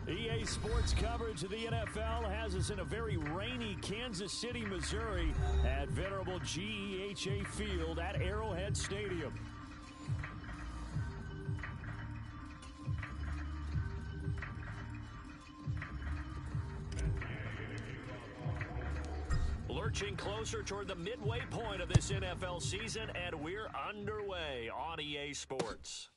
EA Sports coverage of the NFL has us in a very rainy Kansas City, Missouri at venerable GEHA Field at Arrowhead Stadium. Lurching closer toward the midway point of this NFL season, and we're underway on EA Sports.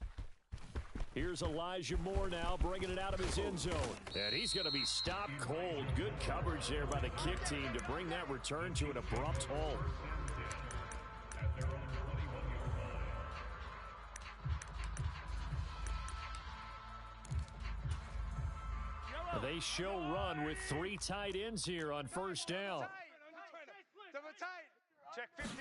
Here's Elijah Moore now, bringing it out of his end zone. And he's going to be stopped cold. Good coverage there by the kick team to bring that return to an abrupt halt. They show run with 3 tight ends here on first down. Check 50.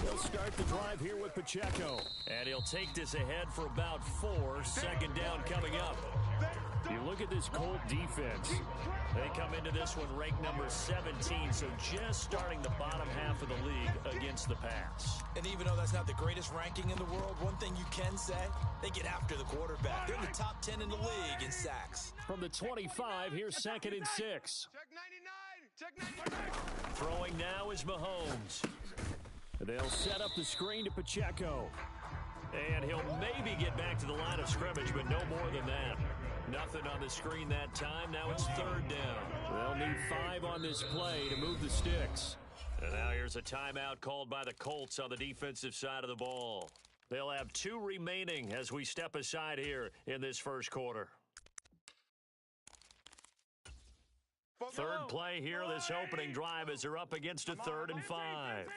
He'll start the drive here with Pacheco. And he'll take this ahead for about 4. Second down coming up. You look at this Colt defense. They come into this one ranked number 17, so just starting the bottom half of the league against the pass. And even though that's not the greatest ranking in the world, one thing you can say, they get after the quarterback. They're in the top 10 in the league in sacks. From the 25, here's 2nd and 6. Check 99. Check 99. Throwing now is Mahomes. They'll set up the screen to Pacheco. And he'll maybe get back to the line of scrimmage, but no more than that. Nothing on the screen that time. Now it's 3rd down. They'll need 5 on this play to move the sticks. And now here's a timeout called by the Colts on the defensive side of the ball. They'll have 2 remaining as we step aside here in this first quarter. Third play here, this opening drive as they're up against a 3rd and 5.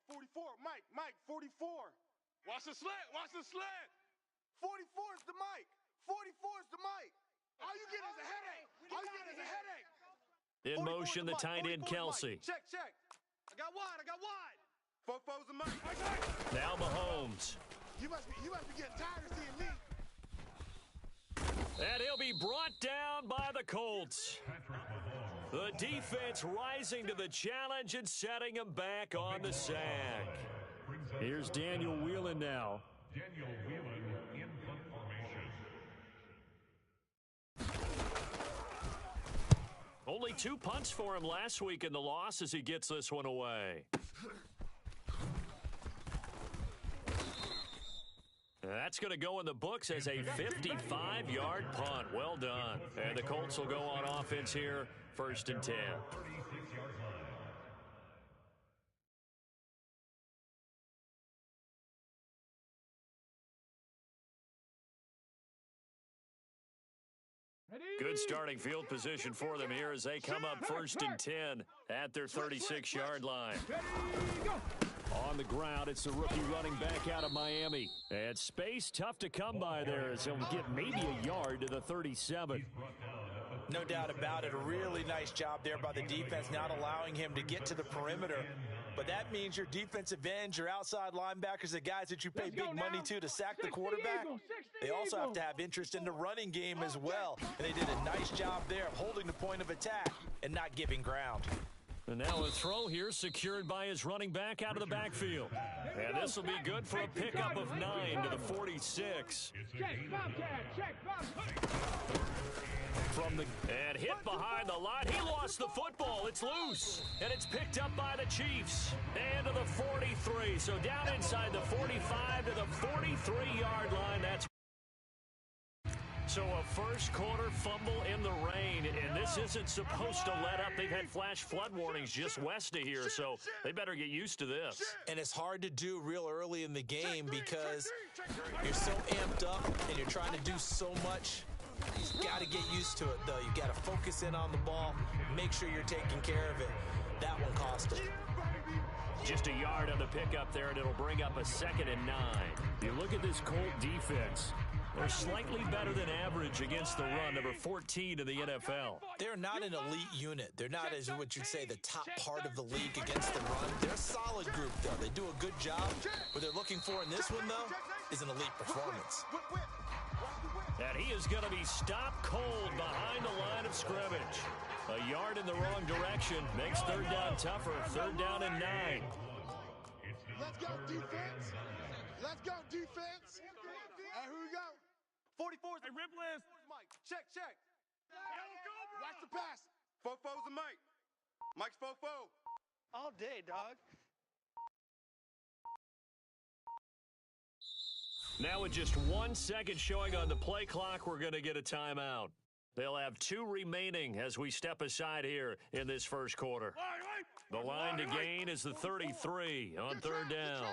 44, Mike, 44. Watch the slant. 44 is the Mike. 44 is the Mike. All you get is a headache. In motion, the tight end, Kelsey. Check. I got wide. 44's the Mike. Now Mahomes. You must be getting tired of seeing me. And he'll be brought down by the Colts. The defense rising to the challenge and setting him back on the sack. Here's Daniel Whelan now. Daniel Whelan in punt formation. Only 2 punts for him last week in the loss as he gets this one away. That's going to go in the books as a 55-yard punt. Well done. And the Colts will go on offense here, 1st and 10. Good starting field position for them here as they come up 1st and 10 at their 36-yard line. On the ground, it's the rookie running back out of Miami. And space tough to come by there as he'll get maybe a yard to the 37. No doubt about it. A really nice job there by the defense, not allowing him to get to the perimeter. But that means your defensive ends, your outside linebackers, the guys that you pay big money to sack the quarterback, they also have to have interest in the running game as well. And they did a nice job there of holding the point of attack and not giving ground. And now a throw here secured by his running back out of the backfield. And this will be good for a pickup of 9 to the 46. And hit behind the line. He lost the football. It's loose. And it's picked up by the Chiefs. And to the 43. So down inside the 45 to the 43-yard line. That's so a first quarter fumble in the rain, and this isn't supposed to let up. They've had flash flood warnings just west of here, so they better get used to this. And it's hard to do real early in the game because you're so amped up and you're trying to do so much. You've got to get used to it, though. You've got to focus in on the ball, make sure you're taking care of it. That one cost them. Just a yard on the pickup there, and it'll bring up a 2nd and 9. You look at this Colt defense. They're slightly better than average against the run, number 14 in the NFL. They're not an elite unit. They're not, as what you'd say, the top part of the league against the run. They're a solid group, though. They do a good job. What they're looking for in this one, though, is an elite performance. And he is going to be stopped cold behind the line of scrimmage. A yard in the wrong direction makes 3rd down tougher. 3rd down and 9. Let's go, defense. Let's go, defense. And here we go. 44 is Hey, rip list. Mike, check. Watch the pass. Fofo's the Mike. Mike's Fofo. All day, dog. Now with just 1 second showing on the play clock, we're going to get a timeout. They'll have 2 remaining as we step aside here in this first quarter. The line to gain is the 33 on third down.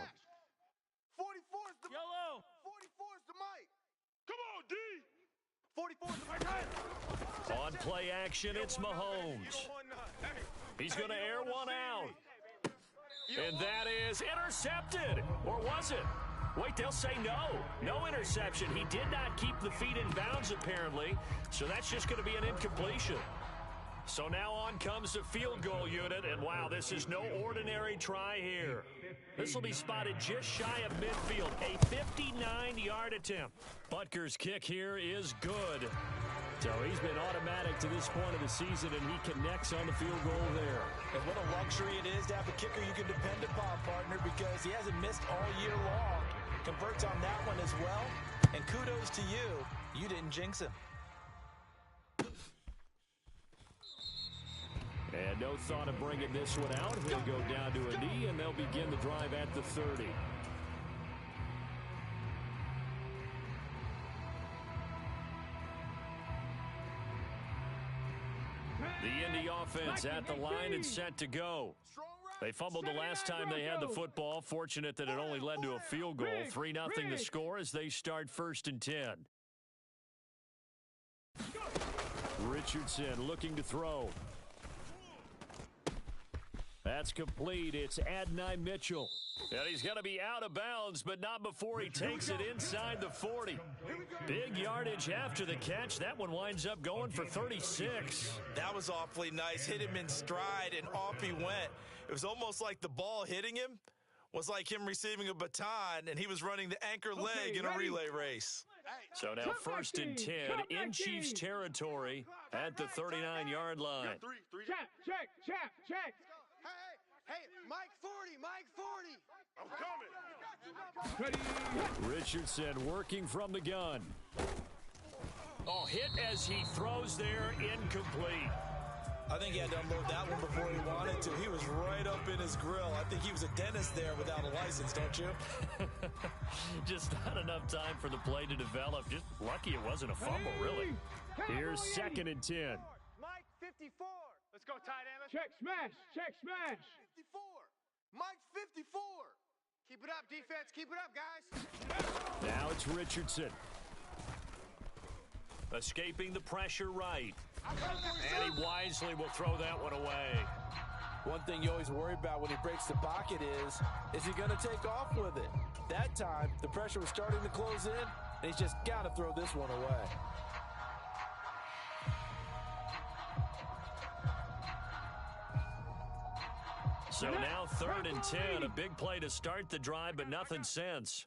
44's the Yellow. 44's the Mike. Come on, D. 44's the Mike. On play action, it's Mahomes. He's going to air one out. And that is intercepted. Or was it? Wait, they'll say no. No interception. He did not keep the feet in bounds, apparently. So that's just going to be an incompletion. So now on comes the field goal unit. And, wow, this is no ordinary try here. This will be spotted just shy of midfield. A 59-yard attempt. Butker's kick here is good. So he's been automatic to this point of the season, and he connects on the field goal there. And what a luxury it is to have a kicker you can depend upon, partner, because he hasn't missed all year long. Converts on that one as well. And kudos to you. You didn't jinx him. And no thought of bringing this one out. He'll go down to a knee, and they'll begin the drive at the 30. The Indy offense at the line and set to go. They fumbled the last time they had the football. Fortunate that it only led to a field goal. 3-0 the score as they start 1st and 10. Richardson looking to throw. That's complete. It's Adonai Mitchell. And he's going to be out of bounds, but not before he takes it inside the 40. Big yardage after the catch. That one winds up going for 36. That was awfully nice. Hit him in stride, and off he went. It was almost like the ball hitting him was like him receiving a baton, and he was running the anchor leg in a relay race. So now 1st and 10 in Chiefs territory at the 39-yard line. Check. Hey, Mike 40. I'm coming. Richardson working from the gun. Oh, hit as he throws there, incomplete. I think he had to unload that one before he wanted to. He was right up in his grill. I think he was a dentist there without a license, don't you? Just not enough time for the play to develop. Just lucky it wasn't a fumble, really. Here's 2nd and 10. Mike 54. Let's go, tight end. Check smash. 54. Mike's 54. Keep it up, defense. Keep it up, guys. Now it's Richardson. Escaping the pressure right. And he wisely will throw that one away. One thing you always worry about when he breaks the pocket is he going to take off with it? That time, the pressure was starting to close in, and he's just got to throw this one away. So now 3rd and 10, a big play to start the drive, but nothing since.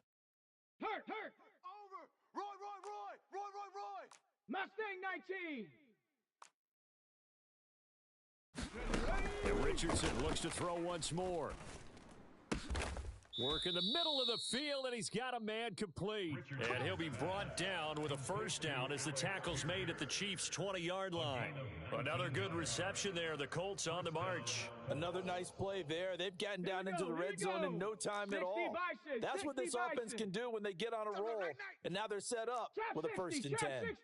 Hurt. Over. Roy. Mustang 19. And Richardson looks to throw once more. Work in the middle of the field, and he's got a man complete. And he'll be brought down with a 1st down as the tackle's made at the Chiefs' 20-yard line. Another good reception there. The Colts on the march. Another nice play there. They've gotten down into the red zone in no time at all. That's what this offense can do when they get on a roll. And now they're set up with a 1st and 10.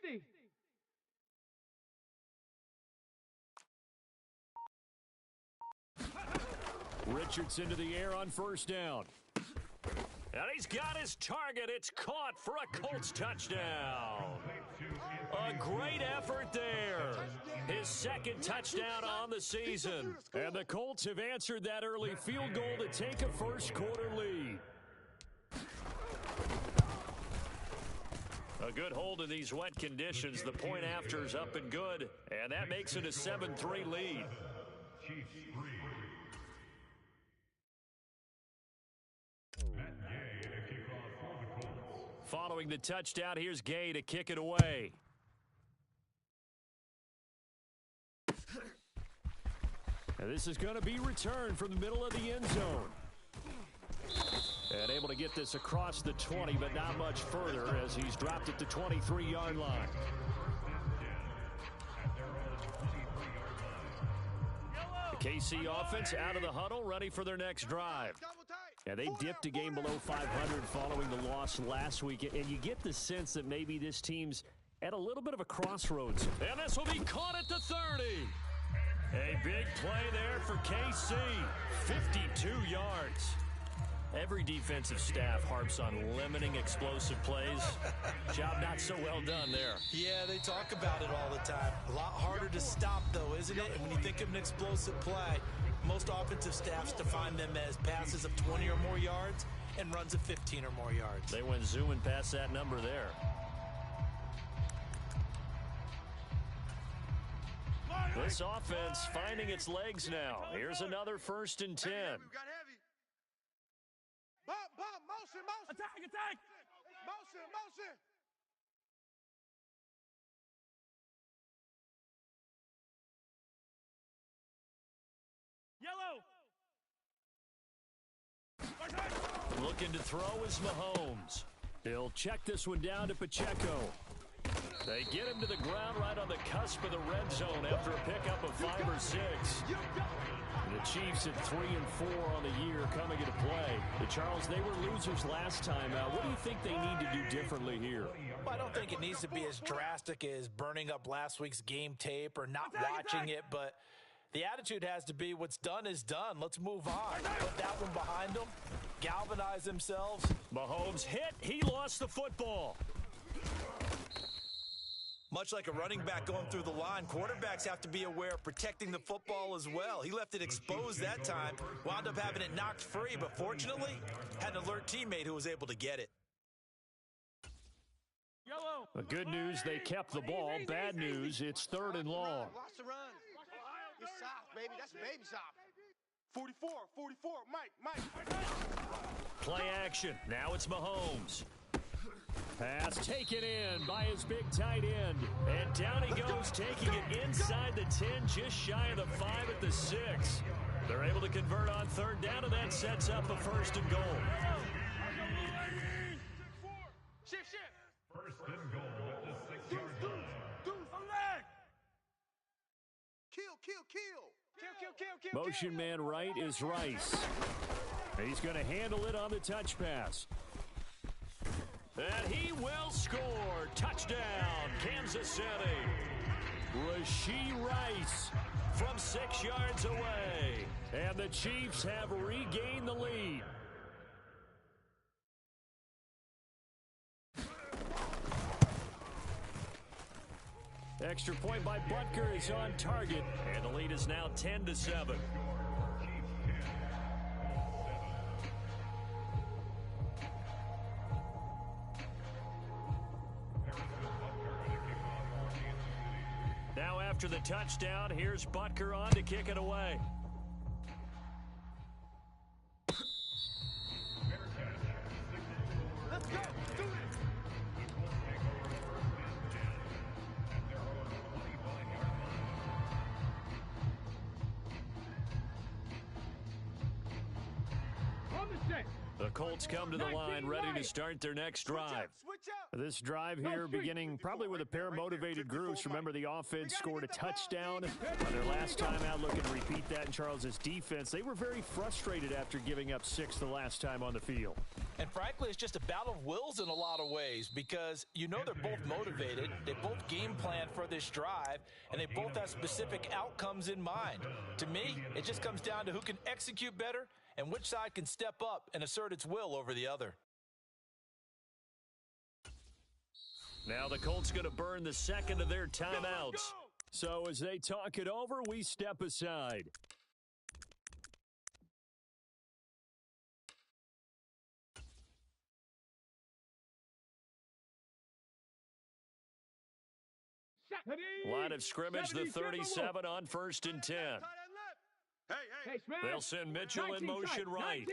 Richardson to the air on 1st down. And he's got his target. It's caught for a Colts touchdown. A great effort there. His 2nd touchdown on the season. And the Colts have answered that early field goal to take a first quarter lead. A good hold in these wet conditions. The point after is up and good. And that makes it a 7-3 lead. Following the touchdown, here's Gay to kick it away. And this is going to be returned from the middle of the end zone. And able to get this across the 20, but not much further as he's dropped it to 23-yard line. The KC offense out of the huddle, ready for their next drive. Yeah, they dipped a game below 500 following the loss last week, and you get the sense that maybe this team's at a little bit of a crossroads. And this will be caught at the 30. A big play there for KC, 52 yards. Every defensive staff harps on limiting explosive plays. Job not so well done there. Yeah, they talk about it all the time. A lot harder to stop, though, isn't it? And when you think of an explosive play, most offensive staffs define them as passes of 20 or more yards and runs of 15 or more yards. They went zooming past that number there. This offense finding its legs now. Here's another 1st and 10. Motion. Attack. Motion. Yellow. Looking to throw is Mahomes. He'll check this one down to Pacheco. They get him to the ground right on the cusp of the red zone after a pickup of 5 or 6. The Chiefs at 3 and 4 on the year coming into play. But Charles, they were losers last time out. What do you think they need to do differently here? Well, I don't think it needs to be as drastic as burning up last week's game tape or not watching it, but the attitude has to be what's done is done. Let's move on. Put that one behind them. Galvanize themselves. Mahomes hit. He lost the football. Much like a running back going through the line, quarterbacks have to be aware of protecting the football as well. He left it exposed that time, wound up having it knocked free, but fortunately, had an alert teammate who was able to get it. The good news, they kept the ball. Bad news, it's 3rd and long. Watch the run. You're soft, baby. That's baby soft. 44, Mike. Play action. Now it's Mahomes. Pass taken in by his big tight end. And down he goes, taking it inside the 10, just shy of the 5 at the 6. They're able to convert on 3rd down, and that sets up a 1st and goal. Shift. 1st and goal at the 6-yard line. Kill. Motion man right is Rice. He's going to handle it on the touch pass. And he will score. Touchdown, Kansas City. Rashee Rice from 6 yards away. And the Chiefs have regained the lead. Extra point by Butker is on target. And the lead is now 10-7. Now after the touchdown, here's Butker on to kick it away. Let's go. Do it. The Colts come to the line ready to start their next drive. This drive here beginning probably with a pair of motivated groups. Remember, the offense scored a touchdown on their last time out. Looking to repeat that in Charles's defense. They were very frustrated after giving up 6 the last time on the field. And frankly, it's just a battle of wills in a lot of ways because you know they're both motivated. They both game plan for this drive, and they both have specific outcomes in mind. To me, it just comes down to who can execute better and which side can step up and assert its will over the other. Now the Colts going to burn the second of their timeouts. So as they talk it over, we step aside. Line of scrimmage, the 37 on 1st and 10. Hey, They'll send Mitchell in motion right.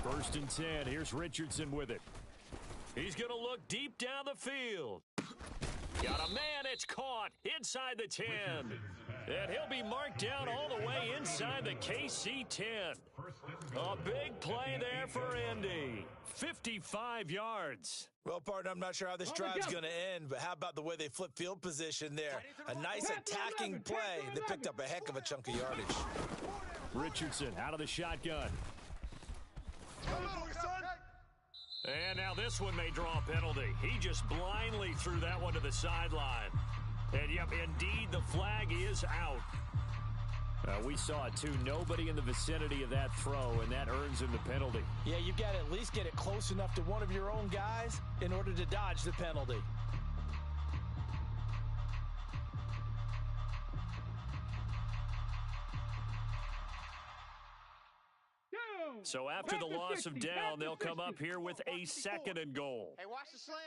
First and 10. Here's Richardson with it. He's going to look deep down the field. Got a man, it's caught inside the 10. And he'll be marked down all the way inside the KC 10. A big play there for Indy. 55 yards. Well, partner, I'm not sure how this drive's going to end, but how about the way they flip field position there? A nice attacking play that picked up a heck of a chunk of yardage. Richardson out of the shotgun. And now this one may draw a penalty. He just blindly threw that one to the sideline. And, yep, indeed, the flag is out. We saw it, too. Nobody in the vicinity of that throw, and that earns him the penalty. Yeah, you've got to at least get it close enough to one of your own guys in order to dodge the penalty. So after the loss of down, they'll come up here with a 2nd and goal. Hey, watch the slant.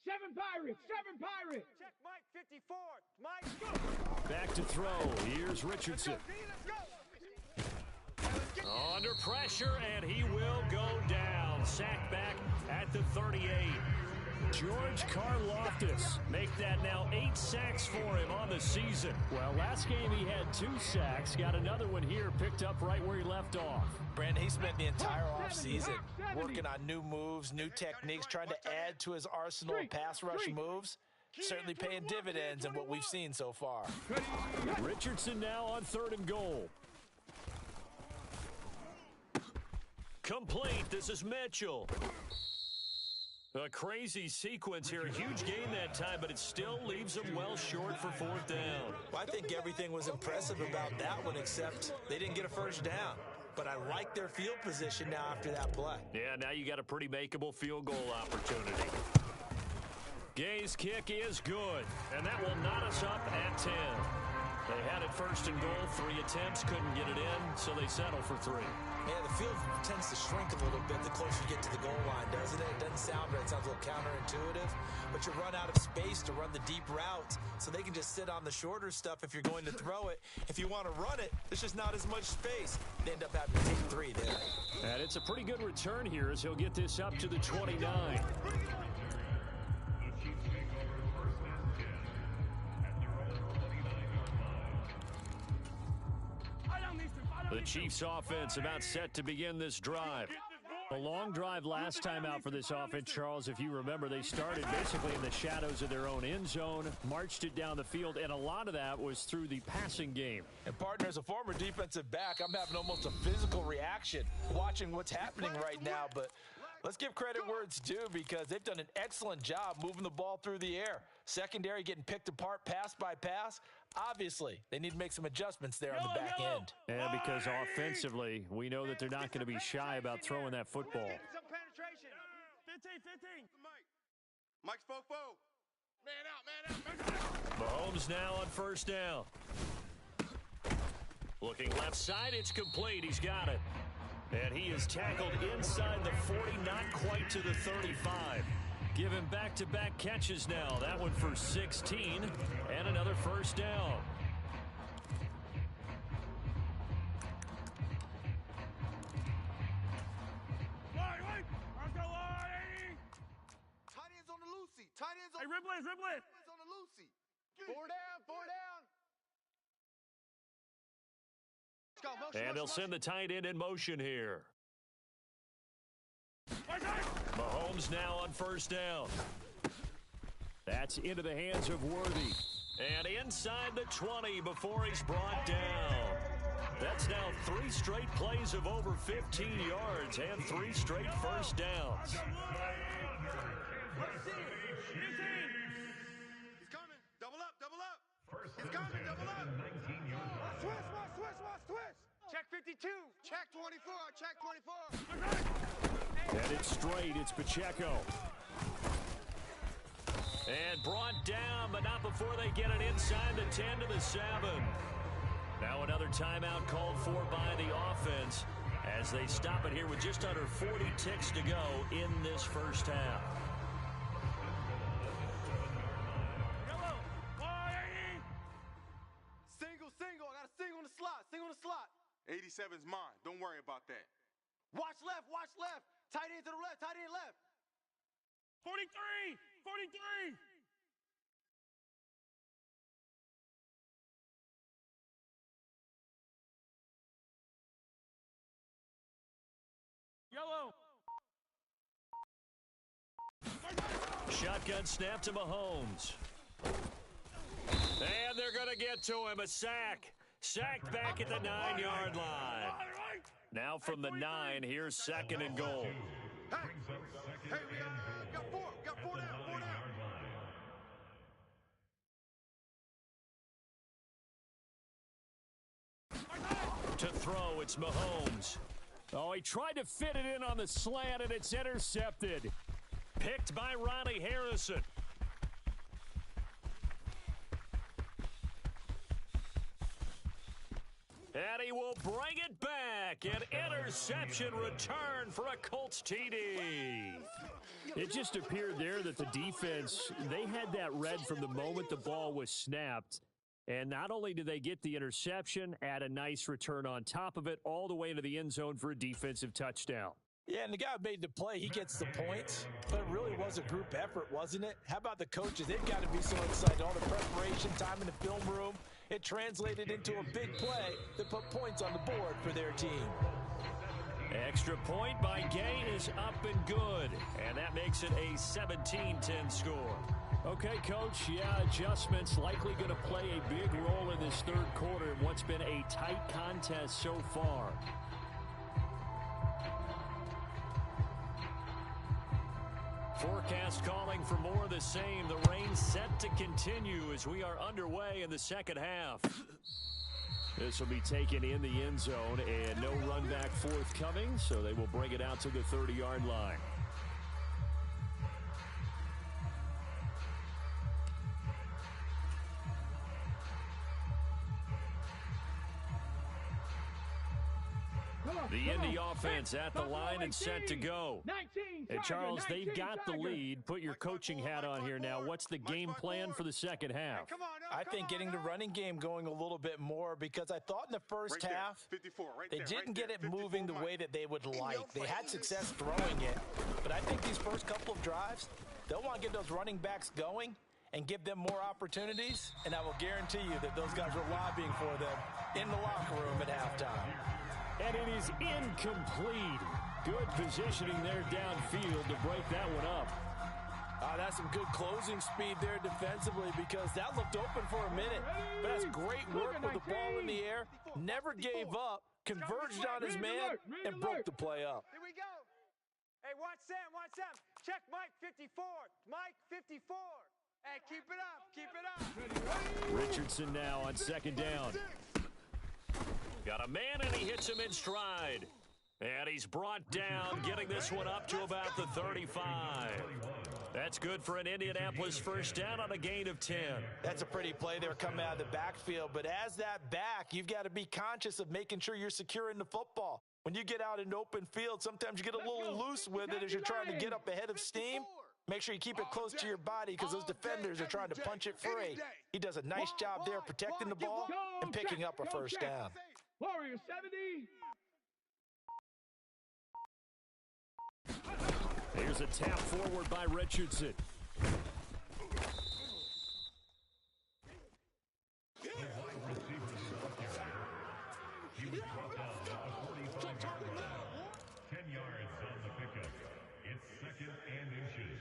7 Pirates, 7 Pirates. Check Mike 54. Mike, go. Back to throw. Here's Richardson. Under pressure, and he will go down. Sacked back at the 38. George Karlaftis make that now 8 sacks for him on the season. Well, last game he had 2 sacks. Got another one here picked up right where he left off. Brandon, he spent the entire offseason working on new moves, new techniques, trying to add to his arsenal of pass rush moves. Certainly paying dividends in what we've seen so far. Richardson now on 3rd and goal. Complete. This is Mitchell. A crazy sequence here. A huge gain that time, but it still leaves them well short for 4th down. Well, I think everything was impressive about that one, except they didn't get a first down. But I like their field position now after that play. Yeah, now you got a pretty makeable field goal opportunity. Gay's kick is good, and that will knot us up at 10. They had it 1st and goal, 3 attempts, couldn't get it in, so they settle for 3. Yeah, the field tends to shrink a little bit the closer you get to the goal line, doesn't it? It doesn't sound right. It sounds a little counterintuitive. But you run out of space to run the deep routes, so they can just sit on the shorter stuff if you're going to throw it. If you want to run it, there's just not as much space. They end up having to take 3 there. And it's a pretty good return here as he'll get this up to the 29. The Chiefs offense about set to begin this drive. A long drive last time out for this offense, Charles. If you remember, they started basically in the shadows of their own end zone, marched it down the field, and a lot of that was through the passing game. And partner, as a former defensive back, I'm having almost a physical reaction watching what's happening right now. But let's give credit where it's due, because they've done an excellent job moving the ball through the air. Secondary getting picked apart pass by pass. Obviously, they need to make some adjustments there on the back end. And because offensively, we know that they're not going to be shy about throwing that football. Some penetration. 15. Mike's fofo. Man out. Mahomes now on 1st down. Looking left side, it's complete. He's got it. And he is tackled inside the 40, not quite to the 35. Give him back-to-back catches now. That one for 16 and another 1st down. Tight ends on the Lucy. Tight ends on on the Lucy. 4 down. Let's go. Motion, And they'll send the tight end in motion here. Mahomes now on 1st down. That's into the hands of Worthy. And inside the 20 before he's brought down. That's now 3 straight plays of over 15 yards and 3 straight 1st downs. He's coming. Double up. He's coming. Double up. Twist. Check 52. Check 24. Check 24. And it's straight. It's Pacheco. And brought down, but not before they get it inside the 10 to the 7. Now another timeout called for by the offense as they stop it here with just under 40 ticks to go in this 1st half. Single. I got a single on the slot. 87's mine. Don't worry about that. Watch left. Tight end to the left. 43. Shotgun snap to Mahomes. And they're going to get to him. A sack. Sacked back at the 9-yard line. Now from the 9, here's 2nd and goal. Hey, we got four down. To throw, it's Mahomes. Oh, he tried to fit it in on the slant, and it's intercepted. Picked by Ronnie Harrison. And he will bring it back. An interception return for a Colts TD. It just appeared there that the defense, they had that read from the moment the ball was snapped. And not only did they get the interception, add a nice return on top of it, all the way into the end zone for a defensive touchdown. Yeah, and the guy who made the play, he gets the points. But it really was a group effort, wasn't it? How about the coaches? They've got to be so excited. All the preparation, time in the film room, it translated into a big play that put points on the board for their team. Extra point by Gay is up and good. And that makes it a 17-10 score. Okay, Coach, yeah, adjustments likely going to play a big role in this third quarter in what's been a tight contest so far. Forecast calling for more of the same. The rain set to continue as we are underway in the second half. This will be taken in the end zone and no run back forthcoming, so they will bring it out to the 30-yard line. The Indy offense at the line and set to go. And Charles, they've got the lead. Put your coaching hat on here now. What's the game plan for the second half? I think getting the running game going a little bit more, because I thought in the first half they didn't get it moving the way that they would like. They had success throwing it, but I think these first couple of drives, they'll want to get those running backs going and give them more opportunities, and I will guarantee you that those guys are lobbying for them in the locker room at halftime. And it is incomplete. Good positioning there downfield to break that one up. That's some good closing speed there defensively, because that looked open for a minute. But that's great work with the ball in the air. Never gave up, converged on his man, and broke the play up. Here we go. Hey, watch Sam. Check Mike 54. Mike 54. Hey, keep it up. Richardson now on second down. Got a man, and he hits him in stride. And he's brought down, getting this one up to about the 35. That's good for an Indianapolis first down on a gain of 10. That's a pretty play there coming out of the backfield. But as that back, you've got to be conscious of making sure you're securing the football. When you get out in open field, sometimes you get a little loose with it as you're trying to get up ahead of steam. Make sure you keep it close to your body, because those defenders are trying to punch it free. He does a nice job there protecting the ball and picking up a first down. Warrior 70. Here's a tap forward by Richardson. He was brought down at the 45-yard line. 10 yards on the pickup. It's 2nd and inches.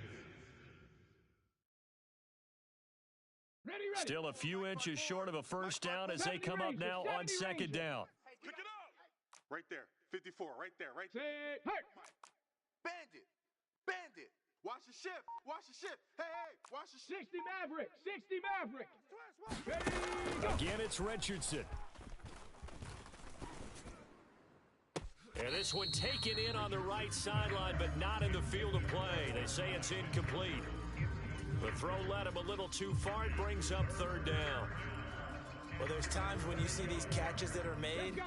Ready. Still a few inches short of a first down as they come up now on second down. Pick it up. Right there. 54. Right there. Say, hey. Bandit. Watch the shift. Hey, watch the shift. 60 Maverick. Ready, go. Again, it's Richardson. And this one taken in on the right sideline, but not in the field of play. They say it's incomplete. The throw led him a little too far. It brings up third down. Well, there's times when you see these catches that are made,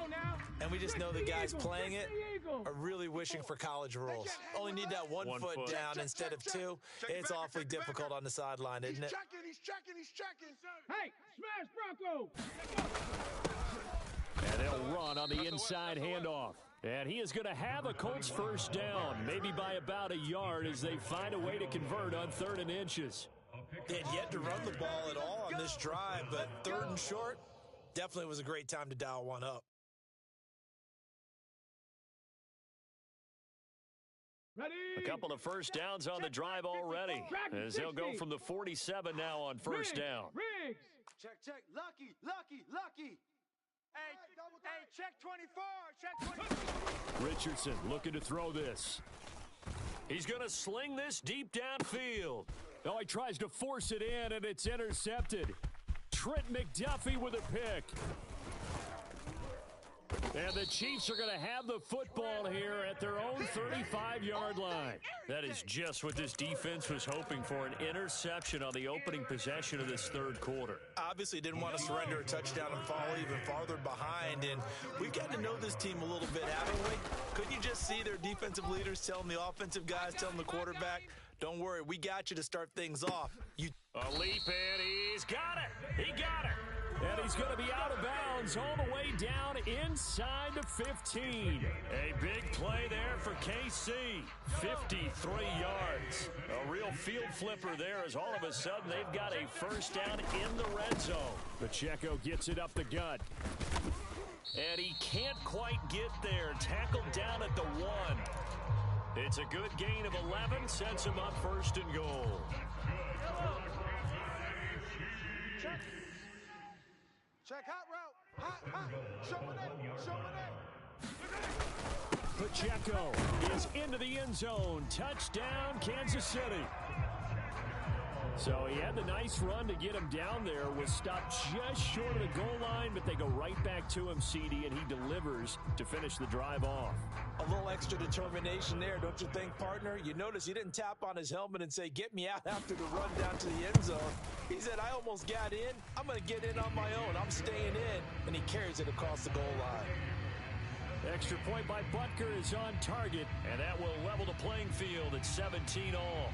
and we just know the guys playing it are really wishing for college rules. Only need that one foot down instead of two. It's awfully difficult on the sideline, isn't it? He's checking. Hey, smash Bronco. And they'll run on the inside handoff. And he is going to have a Colts first down, maybe by about a yard, as they find a way to convert on 3rd and inches. They had yet to run the ball at all on this drive, but 3rd and short definitely was a great time to dial one up. Ready? A couple of first downs on the drive already, as they'll go from the 47 now on first down. Riggs. Check. Lucky. Hey, check 24. Check 24. Richardson looking to throw this. He's going to sling this deep downfield. Oh, he tries to force it in, and it's intercepted. Trent McDuffie with a pick. And the Chiefs are going to have the football here at their own 35-yard line. That is just what this defense was hoping for, an interception on the opening possession of this third quarter. Obviously didn't want to surrender a touchdown and fall even farther behind. And we've gotten to know this team a little bit, haven't we? Couldn't you just see their defensive leaders telling the offensive guys, telling the quarterback, don't worry, we got you to start things off. A leap, and he's got it. He got it. And he's going to be out of bounds all the way down inside the 15. A big play there for KC. 53 yards. A real field flipper there as all of a sudden they've got a first down in the red zone. Pacheco gets it up the gut. And he can't quite get there. Tackled down at the 1. It's a good gain of 11. Sets him up first and goal. Check hot route. Hot. Show it. Pacheco is into the end zone. Touchdown, Kansas City. So he had the nice run to get him down there. Was stopped just short of the goal line, but they go right back to him, CD, and he delivers to finish the drive off. A little extra determination there, don't you think, partner? You notice he didn't tap on his helmet and say, get me out after the run down to the end zone. He said, I almost got in. I'm going to get in on my own. I'm staying in. And he carries it across the goal line. Extra point by Butker is on target, and that will level the playing field at 17 all.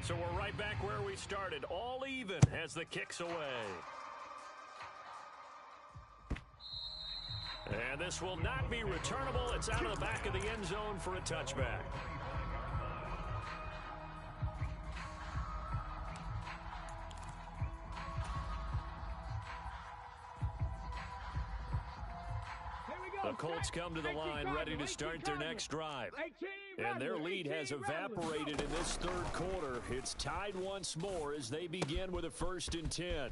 So we're right back where we started, all even as the kick's away. And this will not be returnable. It's out of the back of the end zone for a touchback. The Colts come to the line ready to start their next drive. And their lead has evaporated in this third quarter. It's tied once more as they begin with a 1st and 10.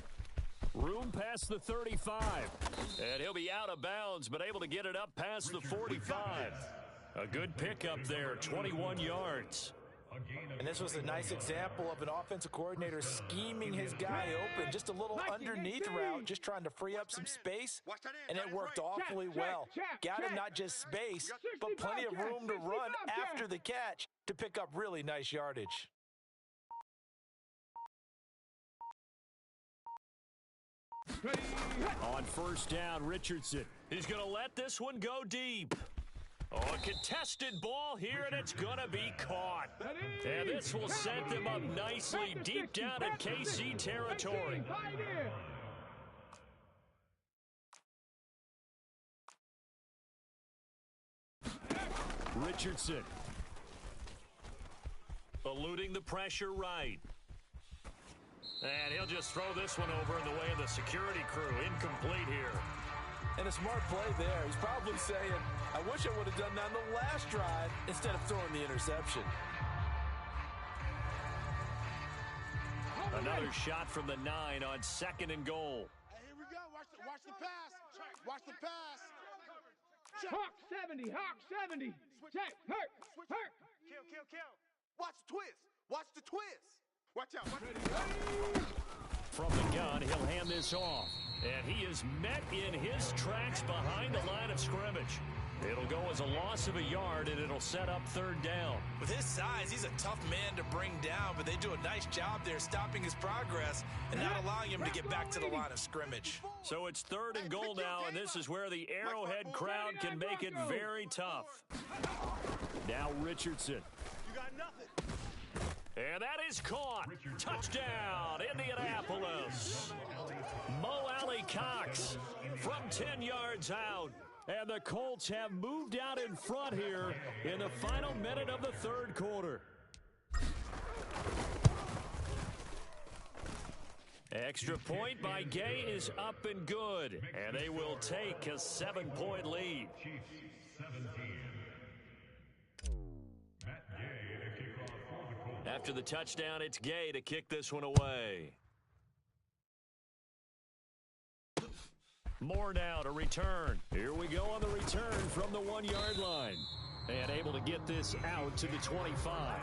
Room past the 35. And he'll be out of bounds, but able to get it up past the 45. A good pickup there, 21 yards. And this was a nice example of an offensive coordinator scheming his guy open. Just a little underneath route, just trying to free up some space. And it worked awfully well. Got him not just space, but plenty of room to run after the catch to pick up really nice yardage. On first down, Richardson. He's going to let this one go deep. Oh, a contested ball here, and it's going to be caught. And this will set them up nicely deep down in KC territory. Richardson. Eluding the pressure right. And he'll just throw this one over in the way of the security crew. Incomplete here. And a smart play there. He's probably saying, I wish I would have done that on the last drive instead of throwing the interception. Another shot from the 9 on 2nd and goal. Hey, here we go. Watch the pass. Watch the pass. Hawk 70. Check. Hurt. Kill. Watch the twist. Watch the twist. Watch out. From the gun, he'll hand this off. And he is met in his tracks behind the line of scrimmage. It'll go as a loss of a yard, and it'll set up 3rd down. With his size, he's a tough man to bring down, but they do a nice job there stopping his progress and not allowing him to get back to the line of scrimmage. So it's 3rd and goal now, and this is where the Arrowhead crowd can make it very tough. Now Richardson. You got nothing. And that is caught. Touchdown, Indianapolis. Mo Alley Cox from 10 yards out. And the Colts have moved out in front here in the final minute of the third quarter. Extra point by Gay is up and good, and they will take a 7-point lead. After the touchdown, it's Gay to kick this one away. More now to return. Here we go on the return from the 1-yard line. And able to get this out to the 25.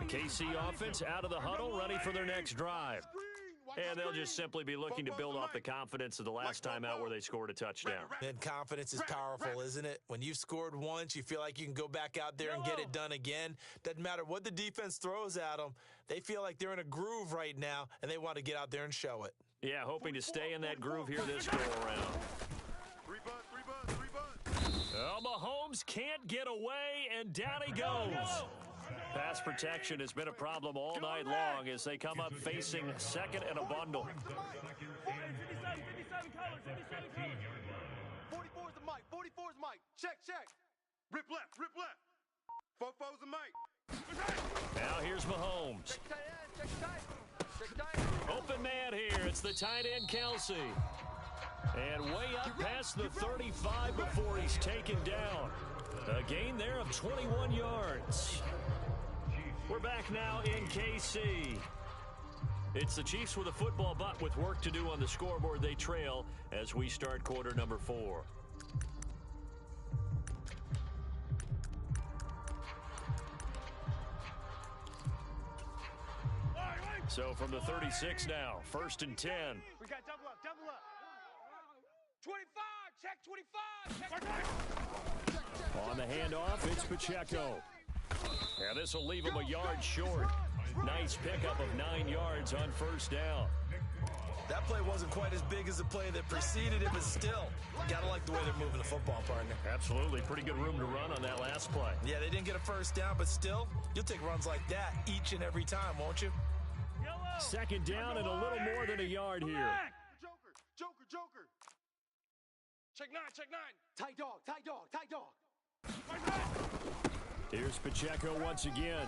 The KC offense out of the huddle, ready for their next drive. And they'll just simply be looking to build off the confidence of the last time out where they scored a touchdown. And confidence is powerful, isn't it? When you've scored once, you feel like you can go back out there and get it done again. Doesn't matter what the defense throws at them. They feel like they're in a groove right now, and they want to get out there and show it. Yeah, hoping to stay in that groove here this go-around. Three buns. Oh, Mahomes can't get away, and down he goes. Pass protection has been a problem all night long as they come up facing second and a bundle. 44 is the mic. 44 is Mike. Check. Rip left. Fofo's the mic. Now here's Mahomes. Open man here. It's the tight end, Kelsey. And way up past the 35 before he's taken down. A gain there of 21 yards. We're back now in KC. It's the Chiefs with a football, but with work to do on the scoreboard, they trail as we start quarter number 4. So from the 36 now, 1st and 10. We got double up. 25, check 25. On the handoff, it's Pacheco. And this will leave him a yard short. Nice pickup of 9 yards on 1st down. That play wasn't quite as big as the play that preceded it, but still, gotta like the way they're moving the football, partner. Absolutely. Pretty good room to run on that last play. Yeah, they didn't get a 1st down, but still, you'll take runs like that each and every time, won't you? 2nd down and a little more than a yard here. Joker. Check 9. Tight dog. Here's Pacheco once again.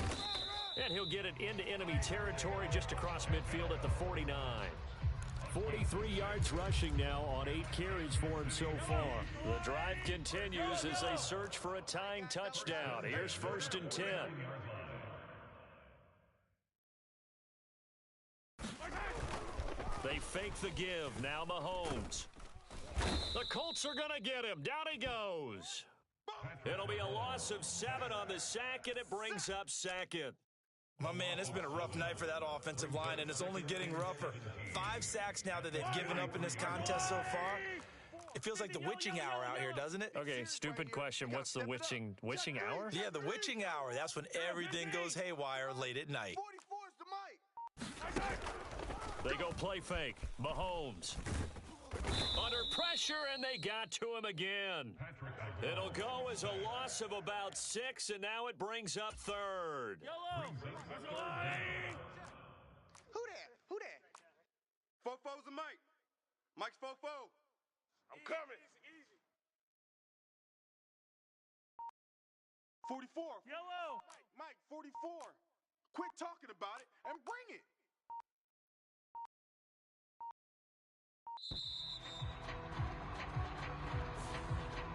And he'll get it into enemy territory just across midfield at the 49. 43 yards rushing now on 8 carries for him so far. The drive continues as they search for a tying touchdown. Here's 1st and 10. They fake the give. Now Mahomes. The Colts are going to get him. Down he goes. It'll be a loss of 7 on the sack, and it brings up 2nd. My man, it's been a rough night for that offensive line, and it's only getting rougher. 5 sacks now that they've given up in this contest so far. It feels like the witching hour out here, doesn't it? Okay, stupid question. What's the witching hour? Yeah, the witching hour. That's when everything goes haywire late at night. 44 is the mic. They go play fake. Mahomes. Under pressure, and they got to him again. It'll go as a loss of about 6, and now it brings up 3rd. Who that? Fofo's the mic. Mike's Fofo. I'm coming. 44. Yellow. Mike, 44. Quit talking about it and bring it.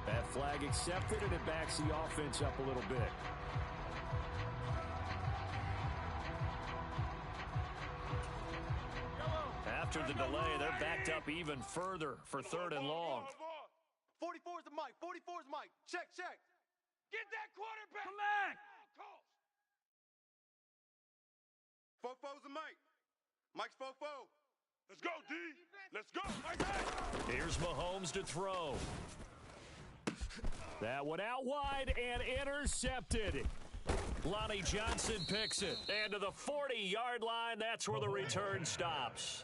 That flag accepted, and it backs the offense up a little bit. After the delay, they're backed up even further for 3rd and long. 44 is the mic. 44 is Mike. Check. Get that quarterback. Come back. Fofo's the mic. Mike's Fofo. Let's go, D. Let's go. Here's Mahomes to throw. That one out wide and intercepted. Lonnie Johnson picks it. And to the 40-yard line, that's where the return stops.